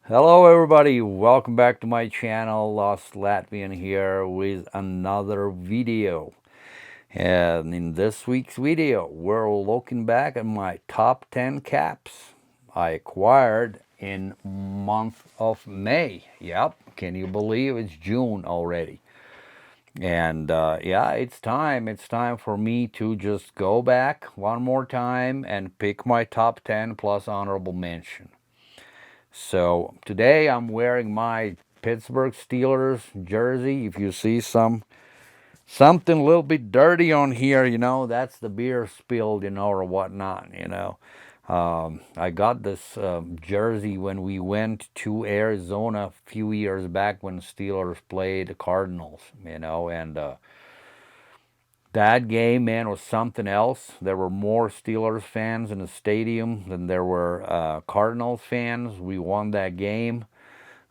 Hello everybody, welcome back to my channel. Lost Latvian here with another video. And in this week's video, we're looking back at my top 10 caps I acquired in month of May. Yep, can you believe it's June already? And yeah, it's time. It's time for me to just go back one more time and pick my top 10 plus honorable mention. So today I'm wearing my Pittsburgh Steelers jersey. If you see something a little bit dirty on here, that's the beer spilled, or whatnot. I got this jersey when we went to Arizona a few years back when Steelers played the Cardinals, and that game, man, was something else. There were more Steelers fans in the stadium than there were Cardinals fans. We won that game.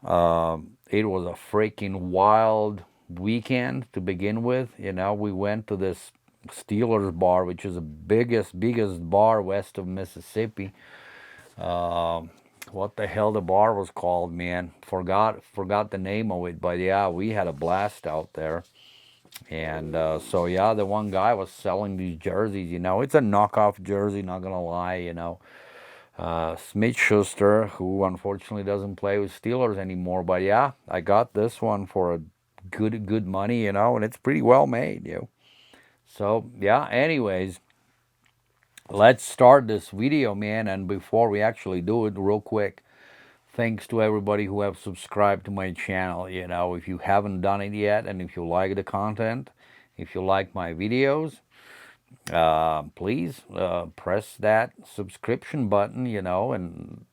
It was a freaking wild weekend to begin with. We went to this Steelers bar, which is the biggest bar west of Mississippi. What the hell the bar was called, man? Forgot the name of it, but yeah, we had a blast out there. And so yeah, the one guy was selling these jerseys. It's a knockoff jersey. Not gonna lie, Smith Schuster, who unfortunately doesn't play with Steelers anymore. But yeah, I got this one for a good money, and it's pretty well made. So yeah, anyways, let's start this video, man. And before we actually do it, real quick, thanks to everybody who have subscribed to my channel. If you haven't done it yet, and if you like the content, if you like my videos, please press that subscription button, and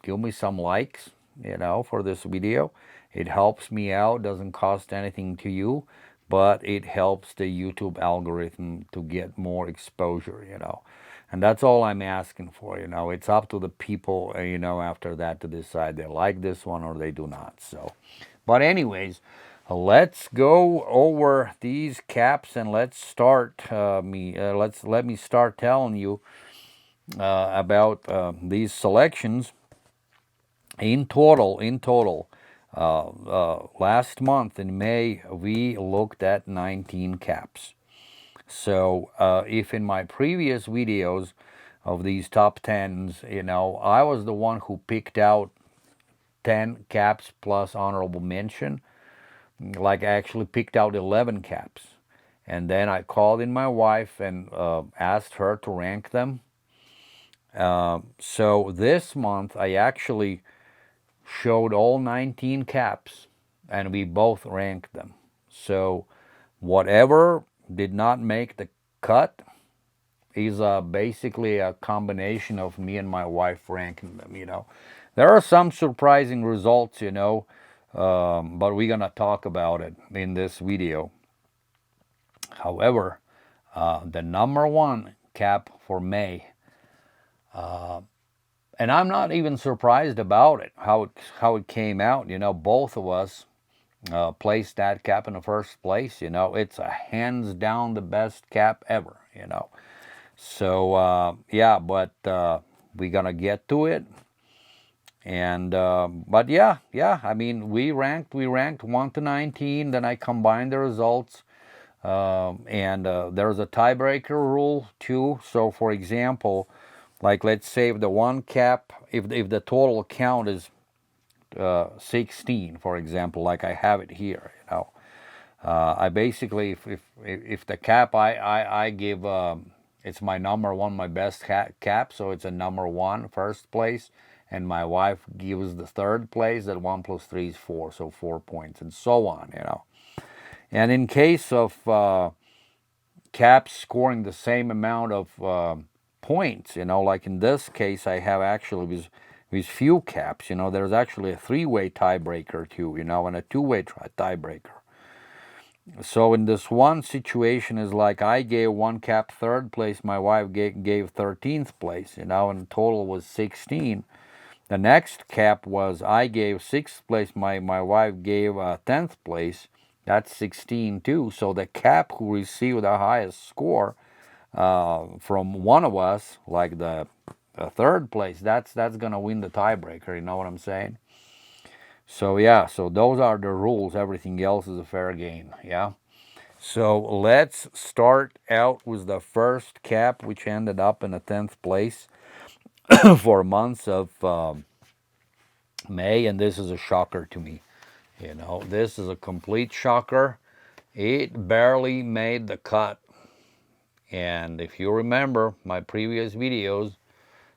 give me some likes, for this video. It helps me out, doesn't cost anything to you, but it helps the YouTube algorithm to get more exposure. And that's all I'm asking for. It's up to the people, after that to decide they like this one or they do not. So, but anyways, let's go over these caps and let's start let me start telling you about these selections. In total, last month in May, we looked at 19 caps. So if in my previous videos of these top tens, I was the one who picked out 10 caps plus honorable mention, like I actually picked out 11 caps. And then I called in my wife and asked her to rank them. So this month I actually showed all 19 caps and we both ranked them. So whatever did not make the cut is basically a combination of me and my wife ranking them. There are some surprising results, but we're gonna talk about it in this video. However, the number one cap for May, and I'm not even surprised about it, how it came out. Both of us placed that cap in the first place. It's a hands down the best cap ever. So yeah, but we're gonna get to it. And but yeah, I mean, we ranked 1 to 19. Then I combined the results. And there's a tiebreaker rule too. So for example, like let's say if the one cap, if the total count is 16, for example, like I have it here. I basically, if the cap I give, it's my number one, my best cap, so it's a number one, first place, and my wife gives the third place. That 1 plus 3 is 4, so 4 points, and so on. And in case of caps scoring the same amount of points, like in this case, I have actually with few caps, there's actually a three-way tiebreaker too, and a two-way tiebreaker. So in this one situation is like I gave one cap third place, my wife gave 13th place, and total was 16. The next cap was I gave sixth place, my wife gave 10th place. That's 16 too. So the cap who received the highest score from one of us, like the third place, that's gonna win the tiebreaker. You know what I'm saying? So yeah, so those are the rules. Everything else is a fair game. Yeah. So let's start out with the first cap, which ended up in the 10th place for months of May, and this is a shocker to me. You know, this is a complete shocker. It barely made the cut. And if you remember my previous videos,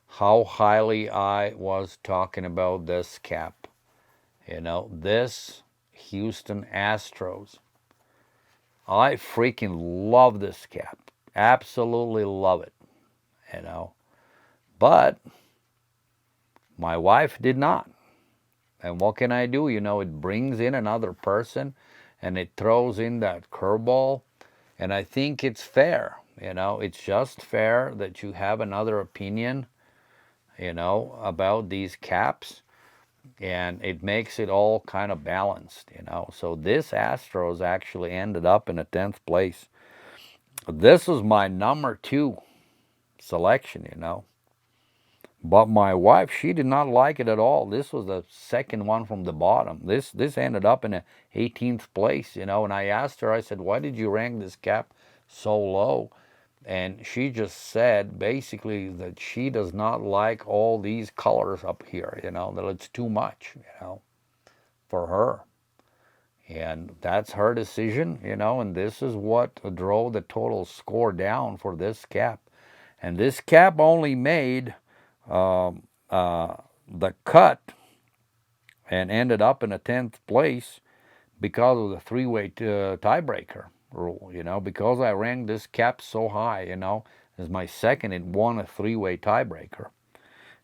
how highly I was talking about this cap. You know, this Houston Astros. I freaking love this cap. Absolutely love it. You know, but my wife did not. And what can I do? You know, it brings in another person and it throws in that curveball. And I think it's fair. You know, it's just fair that you have another opinion, you know, about these caps. And it makes it all kind of balanced, you know. So this Astros actually ended up in a 10th place. This was my number 2 selection, you know. But my wife, she did not like it at all. This was the second one from the bottom. This ended up in a 18th place, you know. And I asked her, I said, why did you rank this cap so low? And she just said basically that she does not like all these colors up here, you know, that it's too much, you know, for her. And that's her decision, you know, and this is what drove the total score down for this cap. And this cap only made um, the cut and ended up in a 10th place because of the three-way tiebreaker rule, you know, because I ranked this cap so high, you know, as my second, it won a three-way tiebreaker.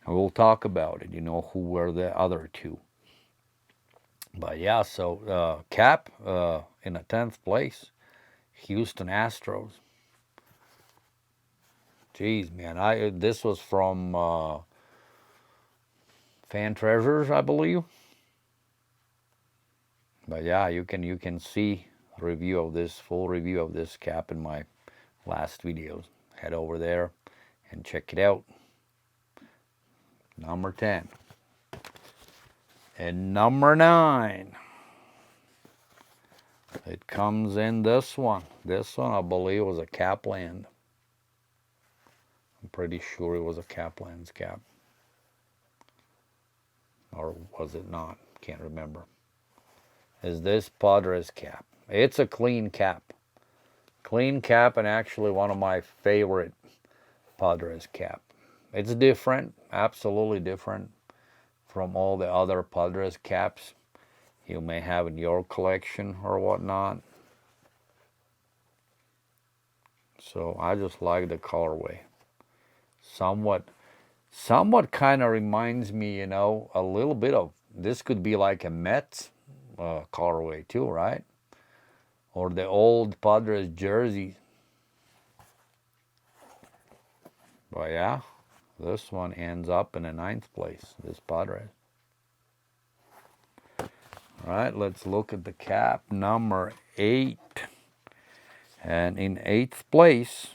And we'll talk about it, you know, who were the other two. But yeah, so cap in a 10th place, Houston Astros. Jeez, man, this was from Fan Treasures, I believe. But yeah, you can see a review of this, full review of this cap in my last videos. Head over there and check it out. Number 10. And number 9. It comes in this one. This one, I believe, was a Capland. I'm pretty sure it was a Capland's cap. Or was it not? Can't remember. Is this Padres cap? It's a clean cap. Clean cap, and actually one of my favorite Padres cap. It's different, absolutely different from all the other Padres caps you may have in your collection or whatnot. So I just like the colorway. Somewhat kind of reminds me, you know, a little bit of, this could be like a Mets colorway too, right? Or the old Padres jersey. But yeah, this one ends up in a 9th place, this Padres. All right, let's look at the cap number 8. And in 8th place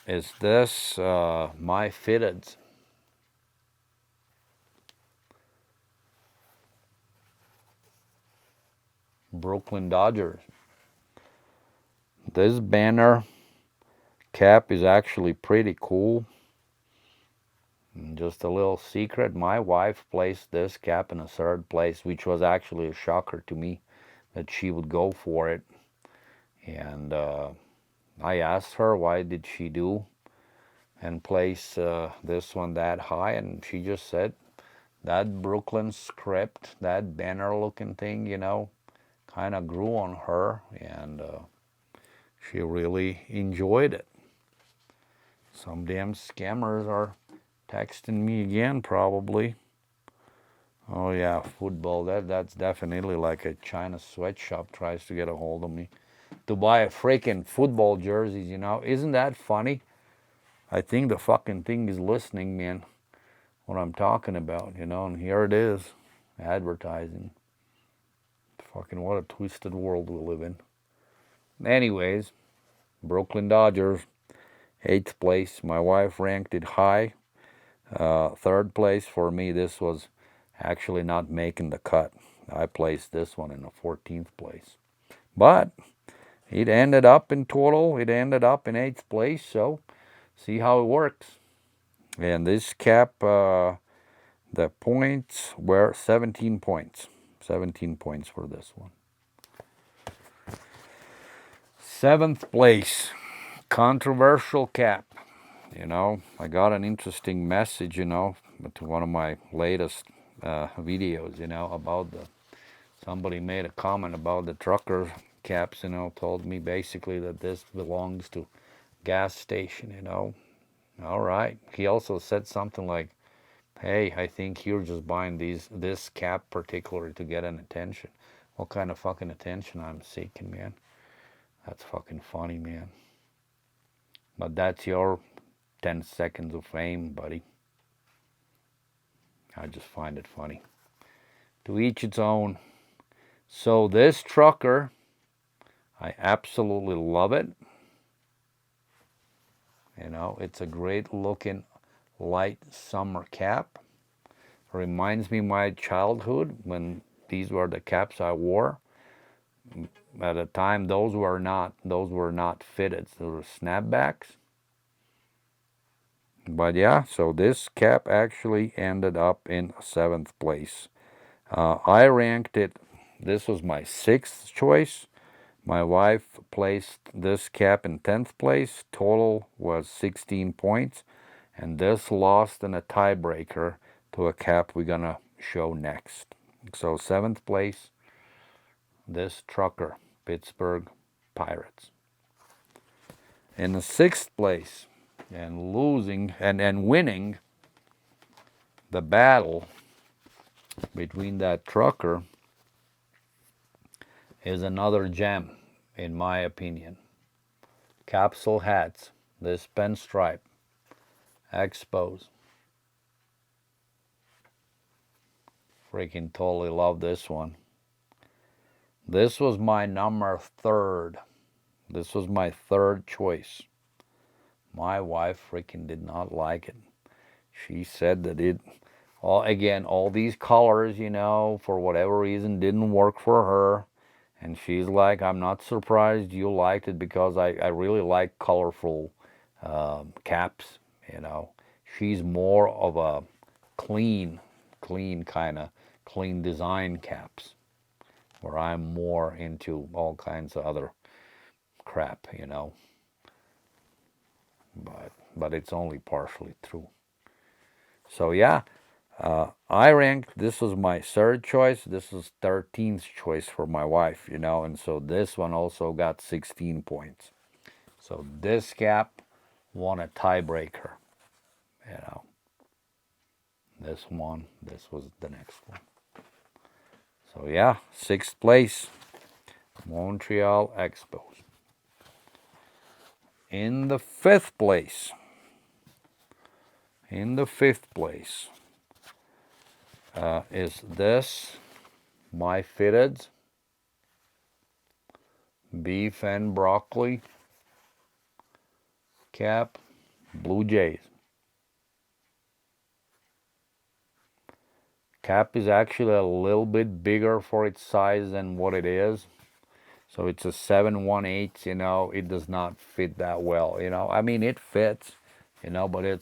is this My Fitteds. Brooklyn Dodgers. This banner cap is actually pretty cool. And just a little secret, my wife placed this cap in a 3rd place, which was actually a shocker to me that she would go for it. And I asked her why did she do and place this one that high, and she just said that Brooklyn script, that banner looking thing, you know, kind of grew on her, and she really enjoyed it. Some damn scammers are texting me again, probably. Oh yeah, football, that's definitely like a China sweatshop tries to get a hold of me to buy a freaking football jerseys, you know. Isn't that funny? I think the fucking thing is listening, man, what I'm talking about, you know, and here it is, advertising. Fucking what a twisted world we live in. Anyways, Brooklyn Dodgers, 8th place. My wife ranked it high. 3rd place for me, this was actually not making the cut. I placed this one in the 14th place. But it ended up in total, it ended up in 8th place, so see how it works. And this cap, the points were 17 points. 17 points for this one. 7th place, controversial cap. You know, I got an interesting message, you know, to one of my latest videos, you know, about somebody made a comment about the trucker caps, you know, told me basically that this belongs to gas station, you know. All right. He also said something like, hey, I think you're just buying this cap particularly to get an attention. What kind of fucking attention I'm seeking, man? That's fucking funny, man. But that's your 10 seconds of fame, buddy. I just find it funny. To each its own. So this trucker, I absolutely love it. You know, it's a great looking light summer cap. Reminds me of my childhood when these were the caps I wore. At the time, those were not fitted. Those were snapbacks. But yeah, so this cap actually ended up in 7th place. I ranked it. This was my 6th choice. My wife placed this cap in 10th place. Total was 16 points. And this lost in a tiebreaker to a cap we're gonna show next. So 7th place, this trucker, Pittsburgh Pirates. In the 6th place, and losing and winning the battle between that trucker is another gem, in my opinion. Capsule hats, this pinstripe, Expos. Freaking totally love this one. This was my number 3rd. This was my 3rd choice. My wife freaking did not like it. She said that all these colors, you know, for whatever reason didn't work for her. And she's like, I'm not surprised you liked it because I really like colorful caps, you know. She's more of a clean design caps, where I'm more into all kinds of other crap, you know. But it's only partially true. So yeah, I ranked, this was my 3rd choice. This was 13th choice for my wife, you know, and so this one also got 16 points. So this cap won a tiebreaker, you know. This was the next one. So yeah, 6th place, Montreal Expos. In the 5th place, is this, my fitteds, beef and broccoli cap, Blue Jays. Cap is actually a little bit bigger for its size than what it is. So it's a 7/1/8, you know, it does not fit that well, you know. I mean, it fits, you know, but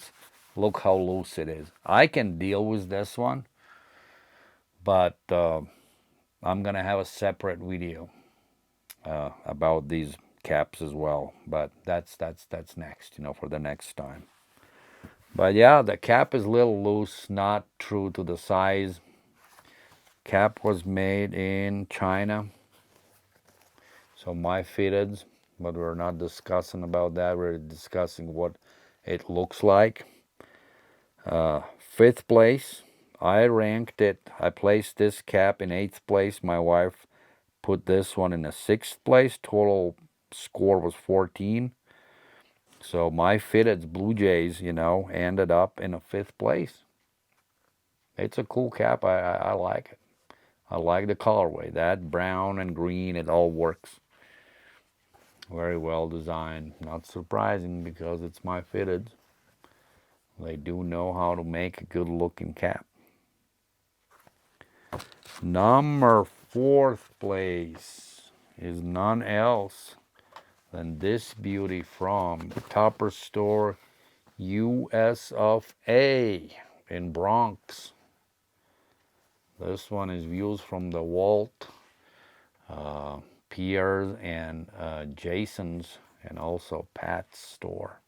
look how loose it is. I can deal with this one, but I'm going to have a separate video about these caps as well. But that's next, you know, for the next time. But yeah, the cap is a little loose, not true to the size. Cap was made in China. So my fitteds, but we're not discussing about that. We're discussing what it looks like. 5th place, I ranked it. I placed this cap in 8th place. My wife put this one in the 6th place. Total score was 14. So my fitteds Blue Jays, you know, ended up in a 5th place. It's a cool cap. I like it. I like the colorway. That brown and green, it all works. Very well designed. Not surprising because it's my fitteds. They do know how to make a good looking cap. Number 4th place is none else than this beauty from the Topper Store, US of A in Bronx. This one is views from the Walt, Pierre's, and Jason's, and also Pat's store.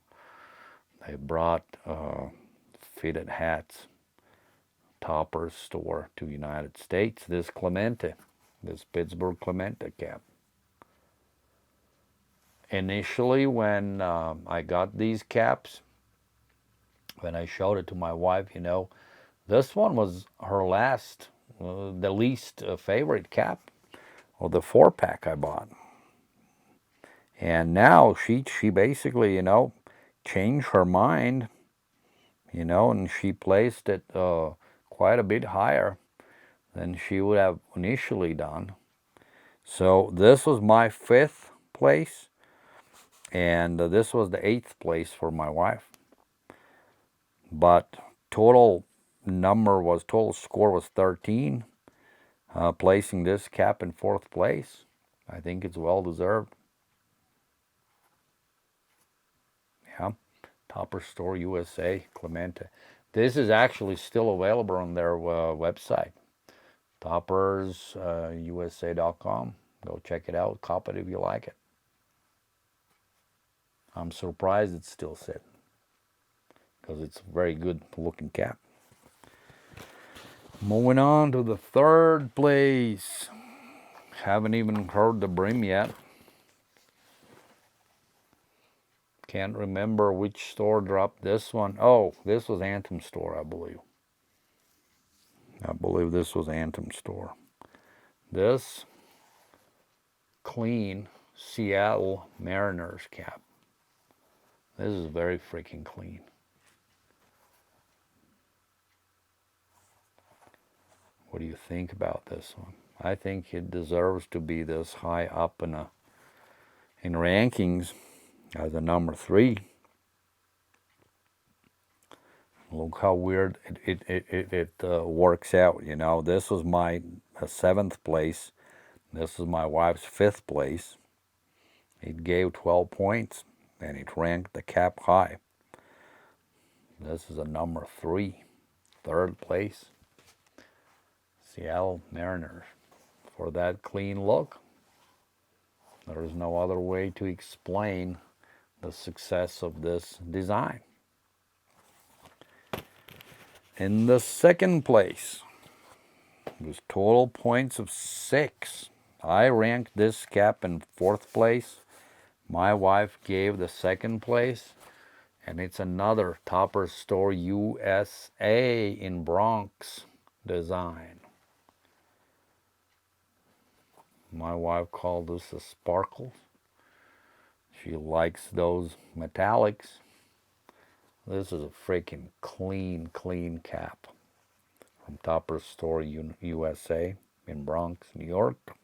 They brought fitted hats, Topper's store, to United States. This Clemente, this Pittsburgh Clemente cap. Initially, when I got these caps, when I showed it to my wife, you know, this one was her last, the least favorite cap of the 4-pack I bought. And now she basically, you know, changed her mind, you know, and she placed it quite a bit higher than she would have initially done. So this was my 5th place, and this was the 8th place for my wife. But total score was 13, placing this cap in 4th place. I think it's well deserved. Yeah, Topper Store USA, Clemente. This is actually still available on their website, toppersusa.com. Go check it out, cop it if you like it. I'm surprised it's still sitting, because it's a very good looking cap. Moving on to the 3rd place. Haven't even heard the brim yet. Can't remember which store dropped this one. Oh, this was Anthem Store, I believe. I believe this was Anthem Store. This clean Seattle Mariners cap. This is very freaking clean. What do you think about this one? I think it deserves to be this high up in rankings as a number 3. Look how weird it works out, you know. This was my 7th place. This is my wife's 5th place. It gave 12 points, and it ranked the cap high. This is a number 3, 3rd place. Seattle Mariners. For that clean look, there is no other way to explain the success of this design. In the 2nd place, with total points of 6, I ranked this cap in 4th place. My wife gave the 2nd place, and it's another Topper Store USA in Bronx design. My wife called this a sparkle. She likes those metallics. This is a freaking clean cap from Topper Store USA in Bronx, New York.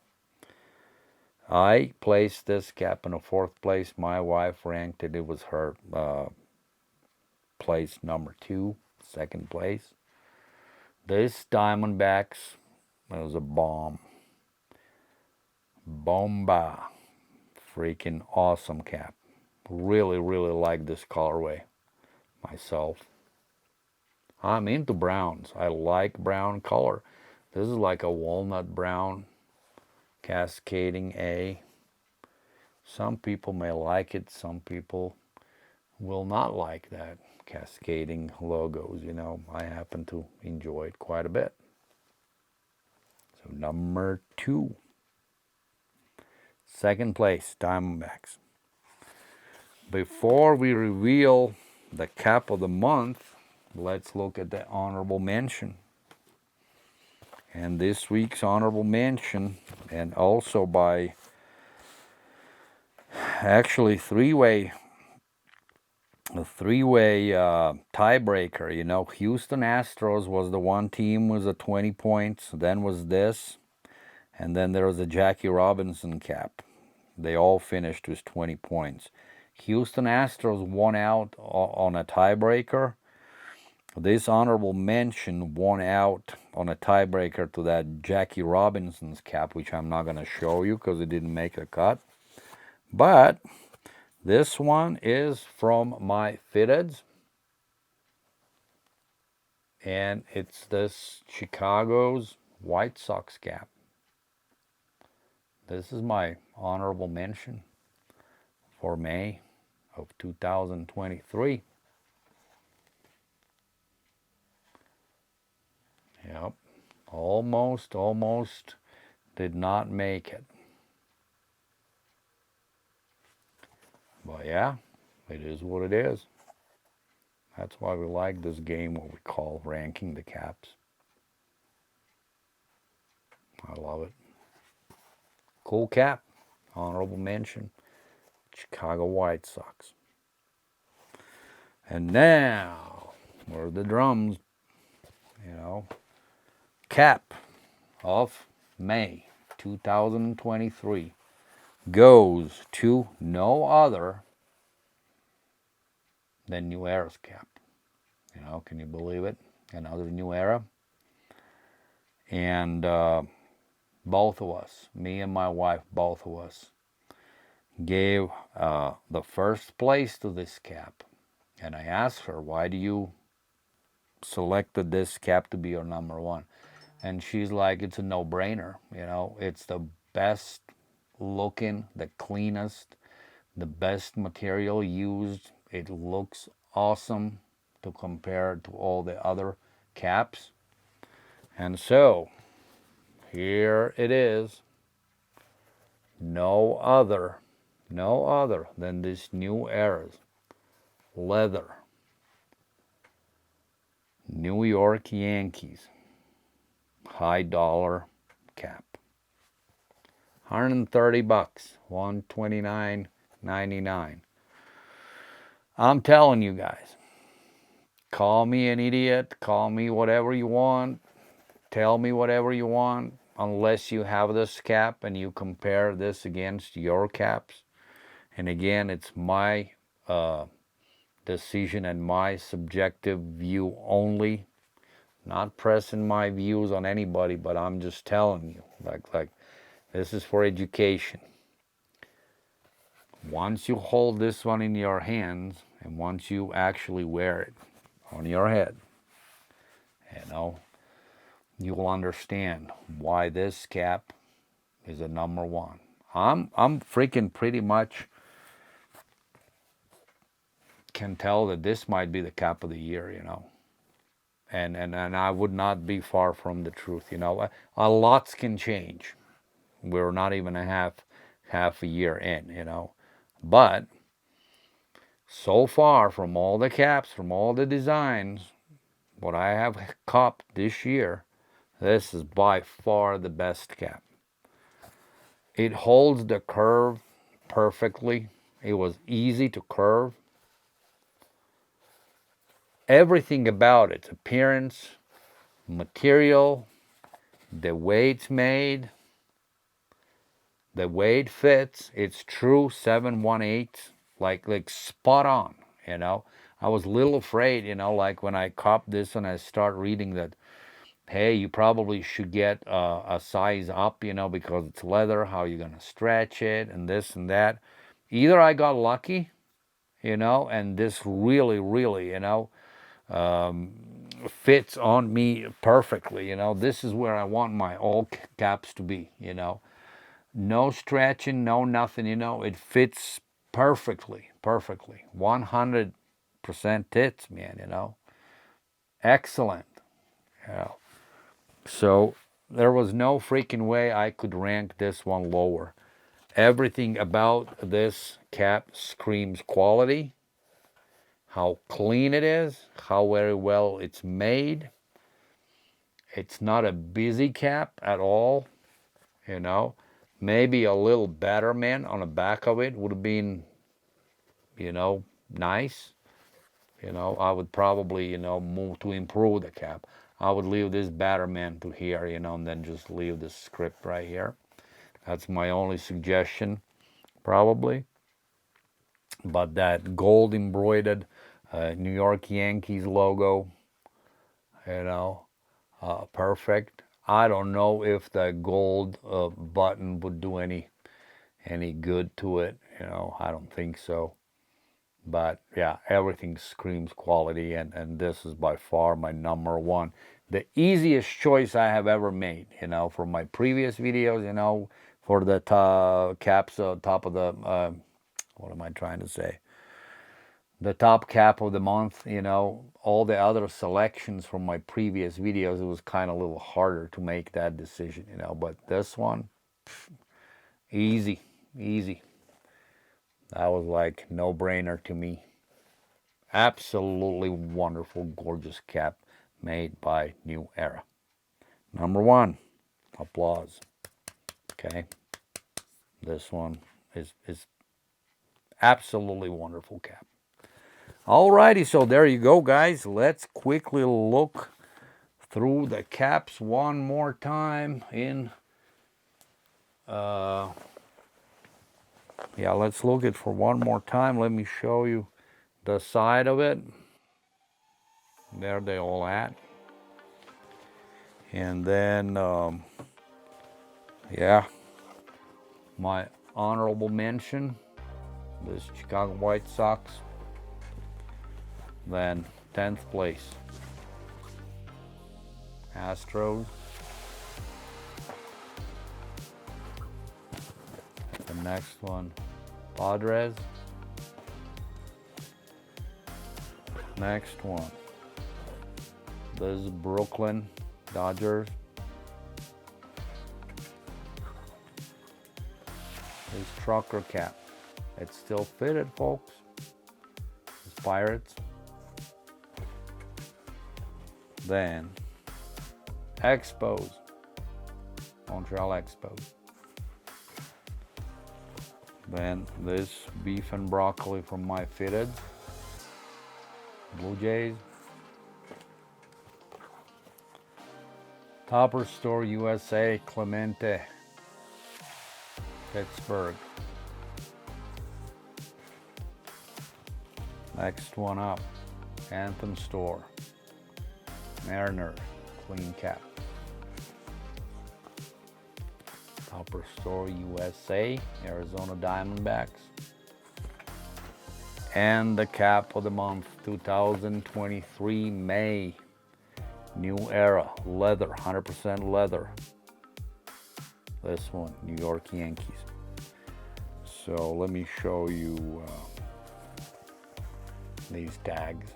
I placed this cap in a 4th place. My wife ranked it. It was her place number 2, 2nd place. This Diamondbacks was a bomb. Bomba. Freaking awesome cap. Really like this colorway myself. I'm into browns. I like brown color. This is like a walnut brown, cascading A. Some people may like it. Some people will not like that cascading logos. You know, I happen to enjoy it quite a bit. So number 2. 2nd place, Diamondbacks. Before we reveal the cap of the month, let's look at the honorable mention. And this week's honorable mention, and also by actually a three-way tiebreaker. You know, Houston Astros was the one team with the 20 points. Then was this, and then there was a Jackie Robinson cap. They all finished with 20 points. Houston Astros won out on a tiebreaker, This honorable mention won out on a tiebreaker to that Jackie Robinson's cap, which I'm not going to show you because it didn't make a cut. But this one is from my fitteds, and it's this Chicago's White Sox cap. This is my honorable mention for May of 2023. Yep, almost did not make it. But yeah, it is what it is. That's why we like this game, what we call ranking the caps. I love it. Cool cap. Honorable mention. Chicago White Sox. And now, where the drums, cap of May 2023 goes to no other than New Era's cap. Can you believe it? Another New Era. And both of us, me and my wife, both of us, gave the first place to this cap. And I asked her, why do you selected this cap to be your number one? And she's like, it's a no-brainer. It's the best looking, the cleanest, the best material used. It looks awesome to compare to all the other caps. And so, here it is. No other than this New Era's leather New York Yankees high dollar cap. $130, $129.99. I'm telling you guys, call me an idiot, call me whatever you want, tell me whatever you want, unless you have this cap and you compare this against your caps. And again, it's my decision and my subjective view only. Not pressing my views on anybody, but I'm just telling you, like this is for education. Once you hold this one in your hands, and once you actually wear it on your head, you will understand why this cap is a number one. I'm freaking pretty much can tell that this might be the cap of the year, and I would not be far from the truth. A lots can change. We're not even half a year in, but so far from all the caps, from all the designs, what I have copped this year, this is by far the best cap. It holds the curve perfectly. It was easy to curve. Everything about its appearance, material, the way it's made, the way it fits, it's true 718, like spot on, I was a little afraid, like when I copped this and I start reading that, hey, you probably should get a size up, because it's leather, how you going to stretch it, and this and that. Either I got lucky, and this really, really, fits on me perfectly, This is where I want my all caps to be, No stretching, no nothing, It fits perfectly, 100% tits, man, Excellent, So there was no freaking way I could rank this one lower. Everything about this cap screams quality, how clean it is, how very well it's made. It's not a busy cap at all, Maybe a little betterment on the back of it would have been, nice. I would probably, move to improve the cap. I would leave this betterment to here, and then just leave the script right here. That's my only suggestion, probably. But that gold embroidered New York Yankees logo, you know, perfect. I don't know if the gold button would do any good to it. You know, I don't think so. But yeah, everything screams quality, and this is by far my number one. The easiest choice I have ever made, you know, from my previous videos, you know, for the caps, top of the, what am I trying to say? The top cap of the month, you know, all the other selections from my previous videos, it was kind of a little harder to make that decision, you know, but this one, easy, easy. That was like no-brainer to me. Absolutely wonderful, gorgeous cap made by New Era. Number one, applause. Okay, this one is absolutely wonderful cap. Alrighty, so there you go, guys. Let's quickly look through the caps one more time in yeah, let's look it for one more time. Let me show you the side of it. There they all at. And then yeah, my honorable mention, this Chicago White Sox. Then 10th place, Astros. The next one, Padres. Next one, this is Brooklyn Dodgers. This trucker cap. It's still fitted, folks. It's Pirates. Then Expos, Montreal Expos. Then this beef and broccoli from my fitted, Blue Jays. Topper Store USA, Clemente, Pittsburgh. Next one up, Anthem Store, Mariner, clean cap. Topper Store USA, Arizona Diamondbacks. And the cap of the month, 2023 May, New Era, leather, 100% leather. This one, New York Yankees. So let me show you these tags.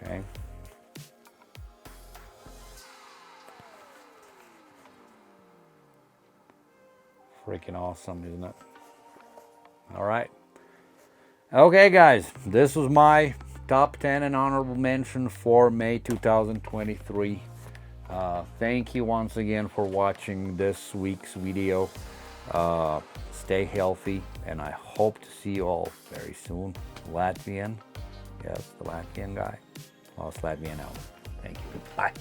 Okay. Freaking awesome, isn't it? All right. Okay, guys, this was my top 10 and honorable mention for May 2023. Thank you once again for watching this week's video. Stay healthy, and I hope to see you all very soon. Latvian, yes, the Latvian guy. Lost Latvian out. Thank you. Bye.